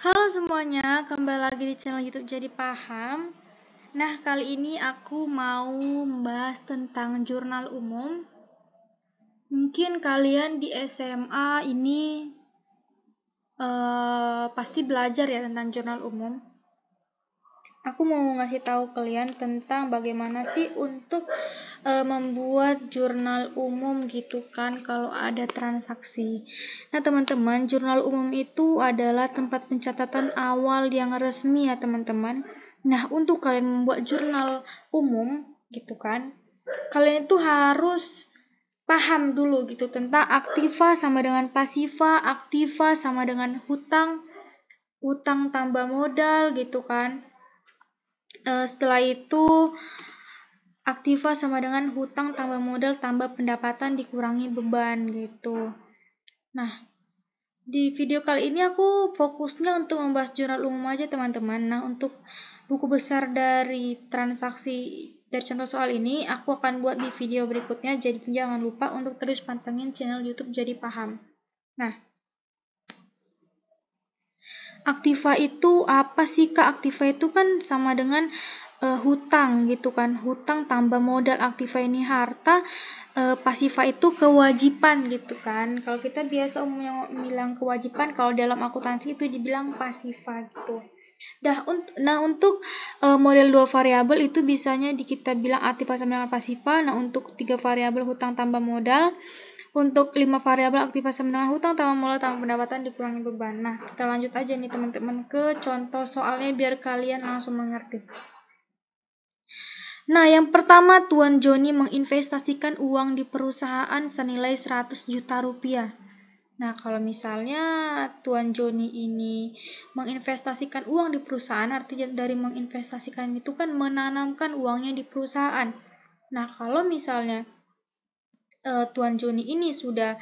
Halo semuanya, kembali lagi di channel YouTube Jadi Paham. Nah, kali ini aku mau membahas tentang jurnal umum. Mungkin kalian di SMA ini pasti belajar ya tentang jurnal umum. Aku mau ngasih tahu kalian tentang bagaimana sih untuk membuat jurnal umum gitu kan kalau ada transaksi. Nah teman-teman, jurnal umum itu adalah tempat pencatatan awal yang resmi ya teman-teman. Nah untuk kalian membuat jurnal umum gitu kan, kalian itu harus paham dulu gitu tentang aktiva sama dengan pasiva, aktiva sama dengan hutang tambah modal gitu kan. Setelah itu aktiva sama dengan hutang tambah modal tambah pendapatan dikurangi beban gitu. Nah, di video kali ini aku fokusnya untuk membahas jurnal umum aja teman-teman. Nah, untuk buku besar dari transaksi dari contoh soal ini aku akan buat di video berikutnya. Jadi jangan lupa untuk terus pantengin channel YouTube Jadi Paham. Nah, aktiva itu apa sih Kak? Aktiva itu kan sama dengan hutang gitu kan, hutang tambah modal. Aktiva ini harta, pasiva itu kewajiban gitu kan. Kalau kita biasa umumnya bilang kewajiban, kalau dalam akuntansi itu dibilang pasiva gitu. Nah untuk model 2 variabel itu bisanya kita bilang aktiva sama dengan pasiva. Nah untuk 3 variabel hutang tambah modal, untuk 5 variabel aktiva sama dengan hutang tambah modal tambah pendapatan dikurangi beban. Nah kita lanjut aja nih teman-teman ke contoh soalnya biar kalian langsung mengerti. Nah, yang pertama, Tuan Joni menginvestasikan uang di perusahaan senilai 100 juta rupiah. Nah, kalau misalnya Tuan Joni ini menginvestasikan uang di perusahaan, artinya dari menginvestasikan itu kan menanamkan uangnya di perusahaan. Nah, kalau misalnya Tuan Joni ini sudah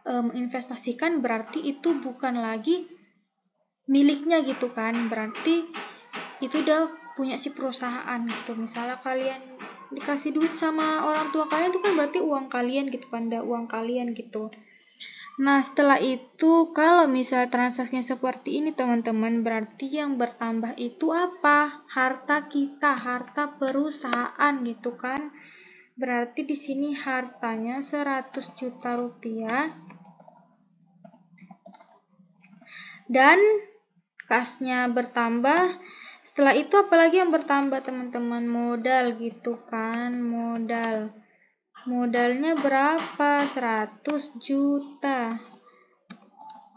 menginvestasikan, berarti itu bukan lagi miliknya gitu kan, berarti itu udah punya si perusahaan gitu. Misalnya kalian dikasih duit sama orang tua kalian itu kan berarti uang kalian gitu kan, udah uang kalian gitu. Nah setelah itu kalau misalnya transaksinya seperti ini teman-teman, berarti yang bertambah itu apa? Harta kita, harta perusahaan gitu kan. Berarti di sini hartanya 100 juta rupiah dan kasnya bertambah. Setelah itu apalagi yang bertambah teman-teman? Modal gitu kan, modal. Modalnya berapa? 100 juta.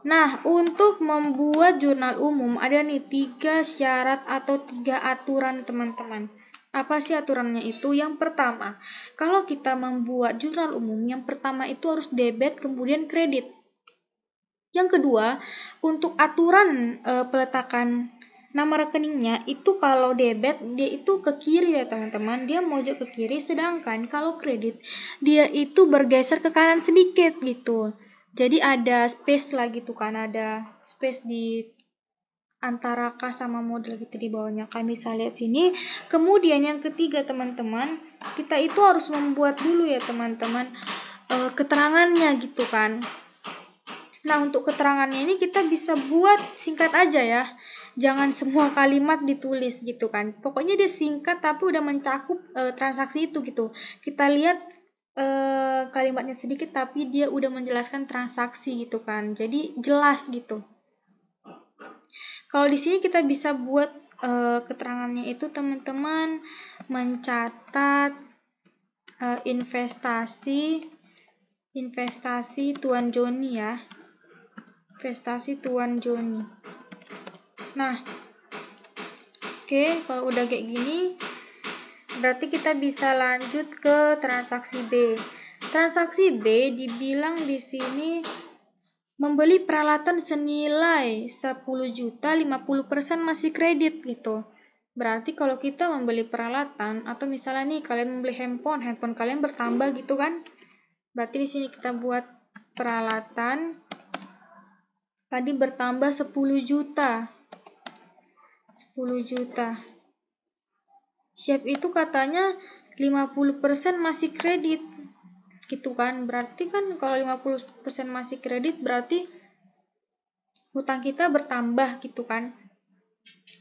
Nah, untuk membuat jurnal umum ada nih 3 syarat atau 3 aturan teman-teman. Apa sih aturannya itu? Yang pertama, kalau kita membuat jurnal umum, yang pertama itu harus debit kemudian kredit. Yang kedua, untuk aturan peletakan nama rekeningnya itu kalau debit dia itu ke kiri ya teman-teman, dia mojok ke kiri, sedangkan kalau kredit dia itu bergeser ke kanan sedikit gitu. Jadi ada space lah gitu kan, ada space di antara kas sama modal gitu di bawahnya. Kami bisa lihat sini. Kemudian yang ketiga teman-teman, kita itu harus membuat dulu ya teman-teman keterangannya gitu kan. Nah, untuk keterangannya ini kita bisa buat singkat aja ya. Jangan semua kalimat ditulis gitu kan. Pokoknya dia singkat tapi udah mencakup transaksi itu gitu. Kita lihat kalimatnya sedikit tapi dia udah menjelaskan transaksi gitu kan. Jadi jelas gitu. Kalau di sini kita bisa buat keterangannya itu teman-teman mencatat investasi Tuan Joni ya. Investasi Tuan Joni. Nah, oke, kalau udah kayak gini, berarti kita bisa lanjut ke transaksi B. Transaksi B dibilang di sini membeli peralatan senilai 10 juta, 50% masih kredit gitu. Berarti kalau kita membeli peralatan atau misalnya nih kalian membeli handphone kalian bertambah gitu kan? Berarti di sini kita buat peralatan tadi bertambah 10 juta. 10 juta. Siap itu katanya 50% masih kredit. Gitu kan. Berarti kan kalau 50% masih kredit berarti hutang kita bertambah gitu kan.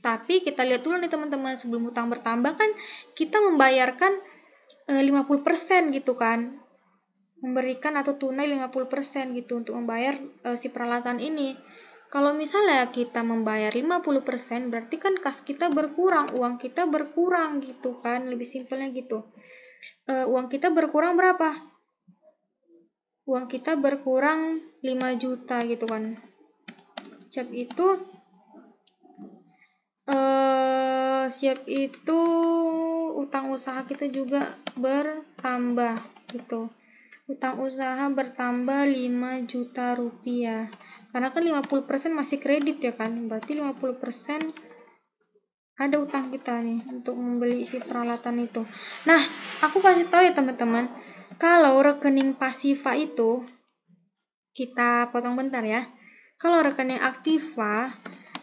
Tapi kita lihat dulu nih teman-teman, sebelum hutang bertambah kan kita membayarkan 50% gitu kan. Memberikan atau tunai 50% gitu untuk membayar si peralatan ini. Kalau misalnya kita membayar 50%, berarti kan kas kita berkurang, uang kita berkurang gitu kan, lebih simpelnya gitu. Uang kita berkurang berapa? Uang kita berkurang 5 juta gitu kan. Siap itu utang usaha kita juga bertambah gitu. Utang usaha bertambah 5 juta rupiah. Karena kan 50% masih kredit ya kan. Berarti 50% ada utang kita nih untuk membeli si peralatan itu. Nah, aku kasih tahu ya teman-teman. Kalau rekening Pasiva itu, kita potong bentar ya. Kalau rekening Aktiva,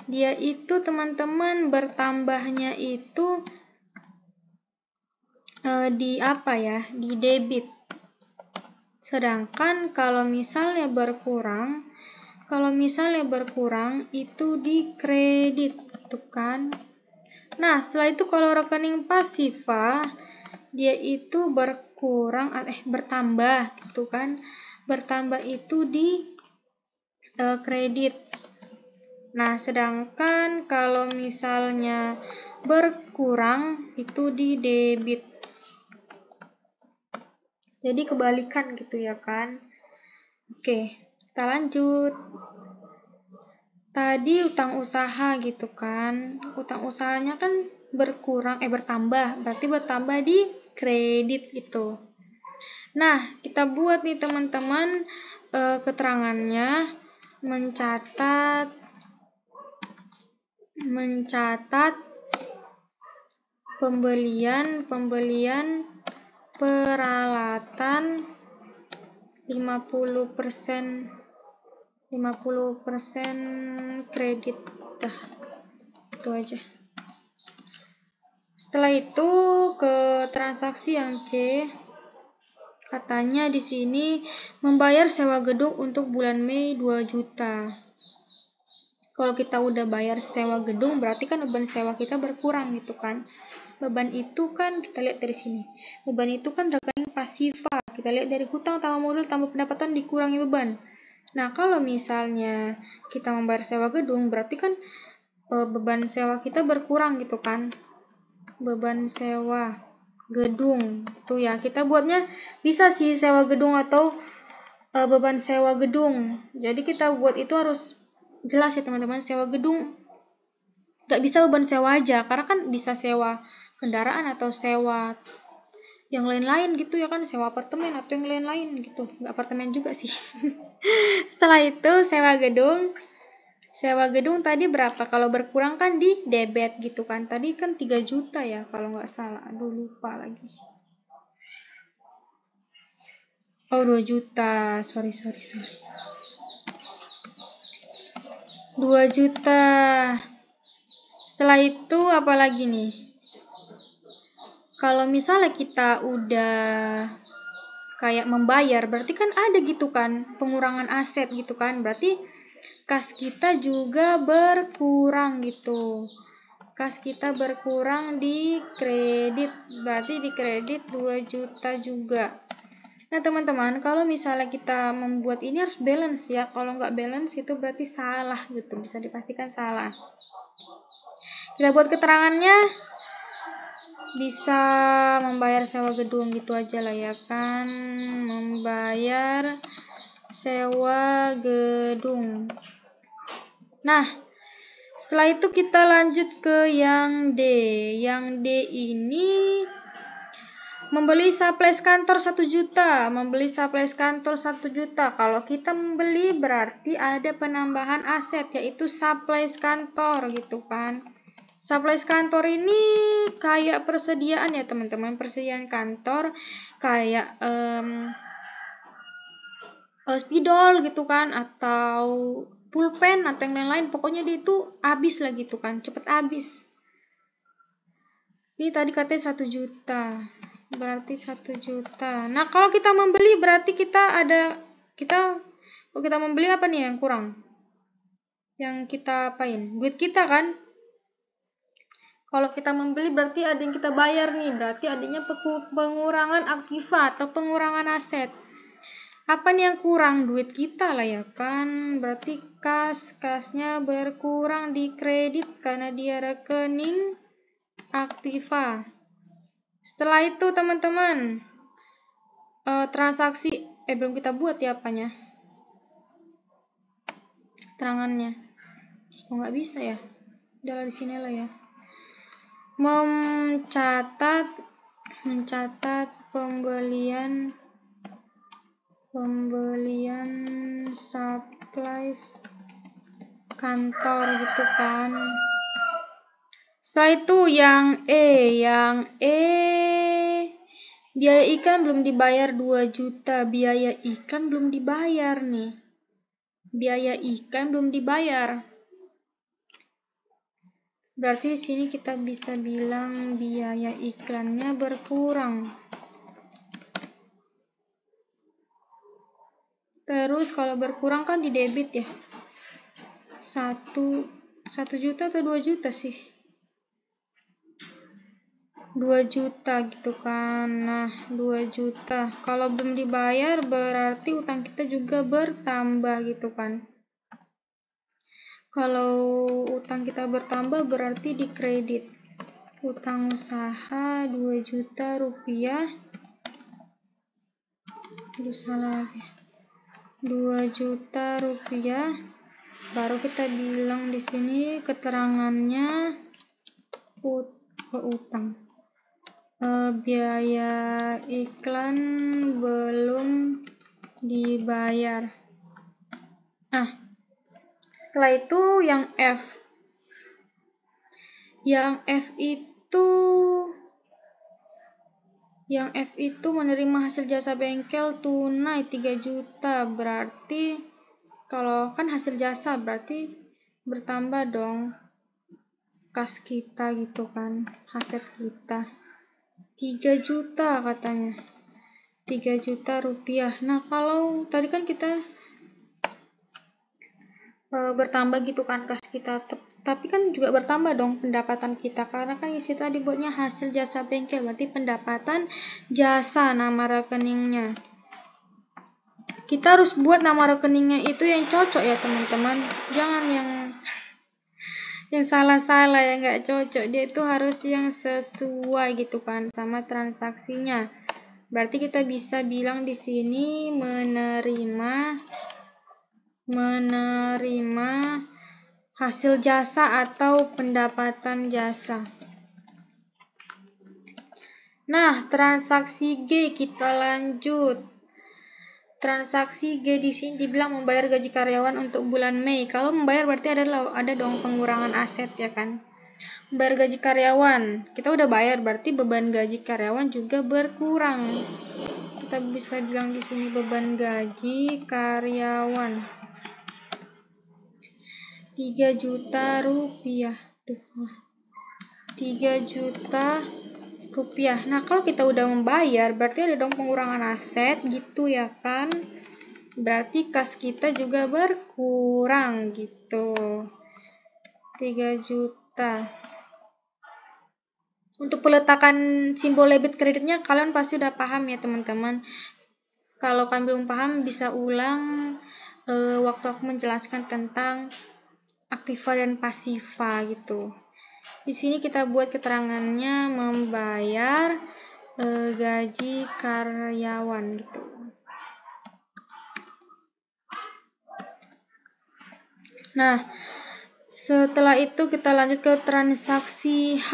dia itu teman-teman bertambahnya itu di apa ya? Di debit. Sedangkan kalau misalnya berkurang itu di kredit, tuh kan. Nah, setelah itu kalau rekening Pasiva, dia itu bertambah gitu kan. Bertambah itu di kredit. Nah, sedangkan kalau misalnya berkurang itu di debit. Jadi kebalikan gitu ya kan. Oke, kita lanjut. Tadi utang usaha gitu kan. Utang usahanya kan bertambah. Berarti bertambah di kredit itu. Nah, kita buat nih teman-teman keterangannya, mencatat pembelian peralatan 50% kredit. Dah, itu aja. Setelah itu ke transaksi yang C. Katanya di sini membayar sewa gedung untuk bulan Mei 2 juta. Kalau kita udah bayar sewa gedung, berarti kan beban sewa kita berkurang gitu kan. Beban itu kan kita lihat dari sini. Beban itu kan rekening Pasiva. Kita lihat dari hutang tambah modal tambah pendapatan dikurangi beban. Nah, kalau misalnya kita membayar sewa gedung, berarti kan beban sewa kita berkurang gitu kan. Beban sewa gedung. Tuh ya, kita buatnya bisa sih sewa gedung atau beban sewa gedung. Jadi kita buat itu harus jelas ya teman-teman. Sewa gedung nggak bisa beban sewa aja, karena kan bisa sewa kendaraan atau sewa yang lain-lain gitu ya kan, sewa apartemen atau yang lain-lain gitu. Nggak apartemen juga sih. Setelah itu sewa gedung tadi berapa? Kalau berkurang kan di debit gitu kan. Tadi kan 3 juta ya kalau nggak salah. Aduh, lupa lagi. Oh, 2 juta. Sorry. 2 juta. Setelah itu apa lagi nih? Kalau misalnya kita udah kayak membayar, berarti kan ada gitu kan pengurangan aset gitu kan. Berarti kas kita juga berkurang gitu. Kas kita berkurang di kredit. Berarti di kredit 2 juta juga. Nah teman-teman, kalau misalnya kita membuat ini harus balance ya. Kalau nggak balance itu berarti salah gitu. Bisa dipastikan salah. Kita buat keterangannya, bisa membayar sewa gedung gitu aja lah ya kan. Membayar sewa gedung. Nah, setelah itu kita lanjut ke yang D. Yang D ini membeli supplies kantor 1 juta. Membeli supplies kantor 1 juta. Kalau kita membeli berarti ada penambahan aset, yaitu supplies kantor gitu kan. Supplies kantor ini kayak persediaan ya teman-teman. Persediaan kantor kayak spidol gitu kan, atau pulpen atau yang lain-lain. Pokoknya dia itu habis lah gitu kan, cepet habis. Ini tadi katanya 1 juta. Berarti 1 juta. Nah, kalau kita membeli berarti kalau kita membeli apa nih yang kurang? yang kita apain? Duit kita kan? Kalau kita membeli berarti ada yang kita bayar nih, berarti adanya pengurangan aktiva atau pengurangan aset. Apa nih yang kurang? Duit kita lah ya kan, berarti kasnya berkurang di kredit karena dia rekening aktiva. Setelah itu teman-teman, transaksi, belum kita buat ya apanya, terangannya. Kok nggak bisa ya? Udah di sini lah ya. Mencatat pembelian supplies kantor gitu kan. Setelah itu yang biaya iklan belum dibayar 2 juta. Biaya iklan belum dibayar nih. Biaya iklan belum dibayar. Berarti di sini kita bisa bilang biaya iklannya berkurang. Terus kalau berkurang kan di debit ya. 1 juta atau 2 juta sih? 2 juta gitu kan. Nah, 2 juta. Kalau belum dibayar berarti utang kita juga bertambah gitu kan. Kalau utang kita bertambah berarti di kredit. Utang usaha 2 juta rupiah. Salah lagi. 2 juta rupiah. Baru kita bilang di sini keterangannya utang. Biaya iklan belum dibayar. Setelah itu yang F. Yang F itu menerima hasil jasa bengkel tunai 3 juta. Berarti kalau kan hasil jasa berarti bertambah dong kas kita gitu kan, aset kita. 3 juta katanya. 3 juta rupiah. Nah, kalau tadi kan kita bertambah gitu kan kas kita, tapi kan juga bertambah dong pendapatan kita karena kan isi tadi buatnya hasil jasa bengkel, berarti pendapatan jasa nama rekeningnya. Kita harus buat nama rekeningnya itu yang cocok ya teman-teman, jangan yang salah-salah, yang nggak cocok. Dia itu harus yang sesuai gitu kan sama transaksinya. Berarti kita bisa bilang di sini menerima hasil jasa atau pendapatan jasa. Nah, transaksi G kita lanjut. Transaksi G di sini dibilang membayar gaji karyawan untuk bulan Mei. Kalau membayar berarti ada dong pengurangan aset ya kan. Membayar gaji karyawan, kita udah bayar berarti beban gaji karyawan juga berkurang. Kita bisa bilang di sini beban gaji karyawan 3 juta rupiah. 3 juta rupiah. Nah, kalau kita udah membayar, berarti ada dong pengurangan aset gitu ya kan. Berarti kas kita juga berkurang gitu. 3 juta. Untuk peletakan simbol debit kreditnya kalian pasti udah paham ya teman-teman. Kalau kalian belum paham bisa ulang waktu aku menjelaskan tentang aktiva dan pasiva gitu. Di sini kita buat keterangannya membayar gaji karyawan gitu. Nah, setelah itu kita lanjut ke transaksi H.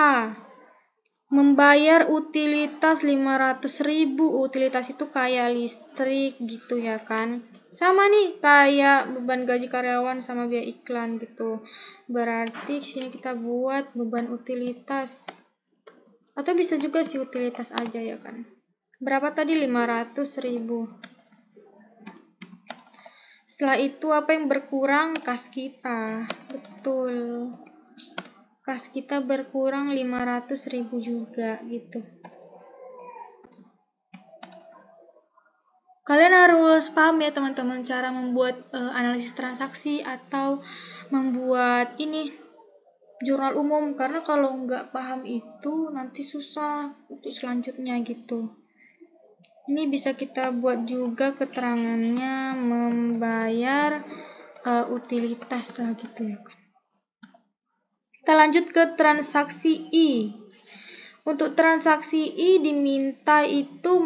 Membayar utilitas 500.000. Utilitas itu kayak listrik gitu ya kan. Sama nih kayak beban gaji karyawan sama biaya iklan gitu. Berarti sini kita buat beban utilitas. Atau bisa juga sih utilitas aja ya kan. Berapa tadi? 500.000. Setelah itu apa yang berkurang? Kas kita. Betul. Kas kita berkurang 500.000 juga gitu. Kalian harus paham ya teman-teman cara membuat analisis transaksi atau membuat ini jurnal umum, karena kalau nggak paham itu nanti susah untuk selanjutnya gitu. Ini bisa kita buat juga keterangannya membayar utilitas lah gitu ya kan. Kita lanjut ke transaksi I. Untuk transaksi I diminta itu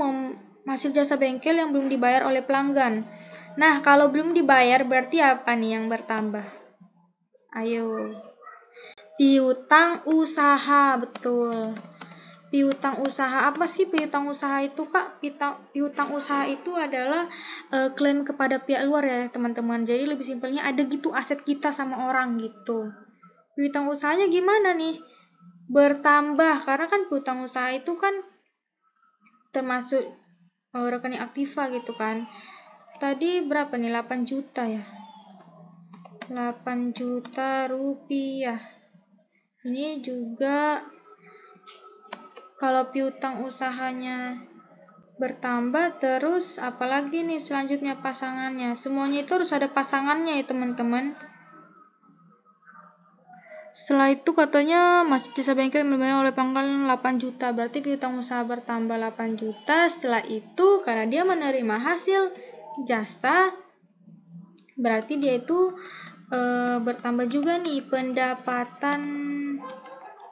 hasil jasa bengkel yang belum dibayar oleh pelanggan. Nah, kalau belum dibayar berarti apa nih yang bertambah? Ayo. Piutang usaha, betul. Piutang usaha, apa sih piutang usaha itu, Kak? Piutang usaha itu adalah klaim kepada pihak luar ya, teman-teman. Jadi lebih simpelnya ada gitu aset kita sama orang gitu. Piutang usahanya gimana nih? Bertambah, karena kan piutang usaha itu kan termasuk rekening aktiva gitu kan. Tadi berapa nih? 8 juta ya. 8 juta rupiah. Ini juga kalau piutang usahanya bertambah, terus apalagi nih selanjutnya pasangannya. Semuanya itu harus ada pasangannya ya teman-teman. Setelah itu katanya masih jasa bengkel dibayar oleh pelanggan 8 juta. Berarti piutang usaha bertambah 8 juta. Setelah itu karena dia menerima hasil jasa, berarti dia itu bertambah juga nih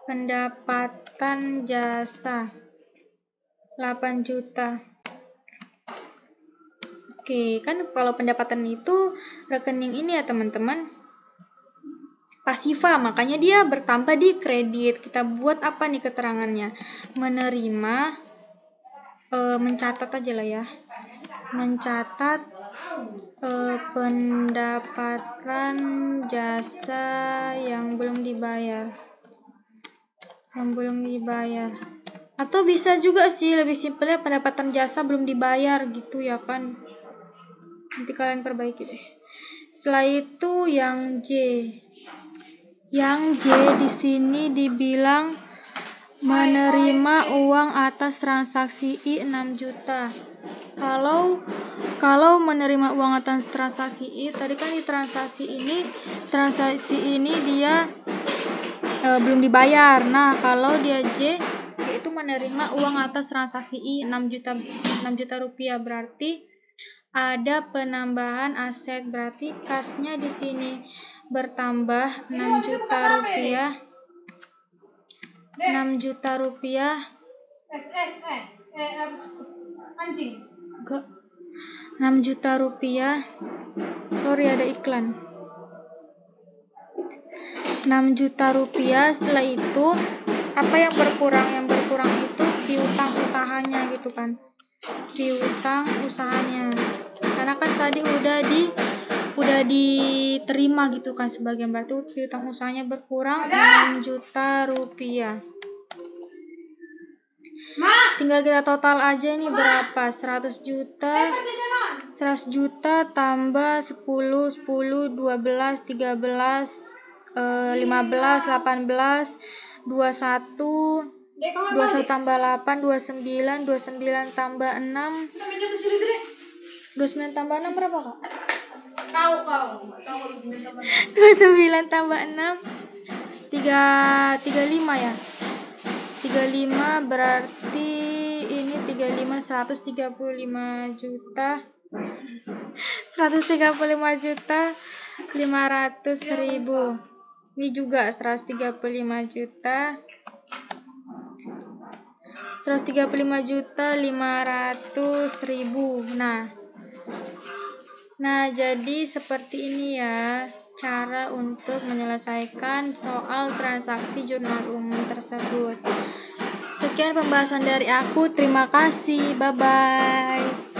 pendapatan jasa 8 juta. Oke, kan kalau pendapatan itu rekening ini ya teman-teman, pasiva, makanya dia bertambah di kredit. Kita buat apa nih keterangannya? Menerima, mencatat aja lah ya. Mencatat pendapatan jasa yang belum dibayar. Atau bisa juga sih lebih simpelnya pendapatan jasa belum dibayar gitu ya kan. Nanti kalian perbaiki deh. Setelah itu yang J. Yang J di sini dibilang menerima uang atas transaksi I 6 juta. Kalau menerima uang atas transaksi I, tadi kan di transaksi ini dia belum dibayar. Nah, kalau dia J yaitu menerima uang atas transaksi I 6 juta rupiah, berarti ada penambahan aset, berarti kasnya di sini bertambah 6 juta rupiah. 6 juta rupiah. Anjing. 6 juta rupiah. Sorry ada iklan. 6 juta rupiah. Setelah itu apa yang berkurang? Yang berkurang itu piutang usahanya gitu kan. Piutang usahanya. Karena kan tadi udah diterima gitu kan sebagian, berarti piutang usahanya berkurang 6 juta rupiah. Tinggal kita total aja nih berapa? 100 juta tambah 10, 12, 13, 15, 18, 21 tambah 8, 29 tambah 6. 29 tambah 6 berapa, Kak? Tahu. 29 tambah 6 35 ya. 35 berarti ini 135 juta 500.000. Ini juga 135 juta 500.000. Nah, jadi seperti ini ya cara untuk menyelesaikan soal transaksi jurnal umum tersebut. Sekian pembahasan dari aku. Terima kasih. Bye-bye.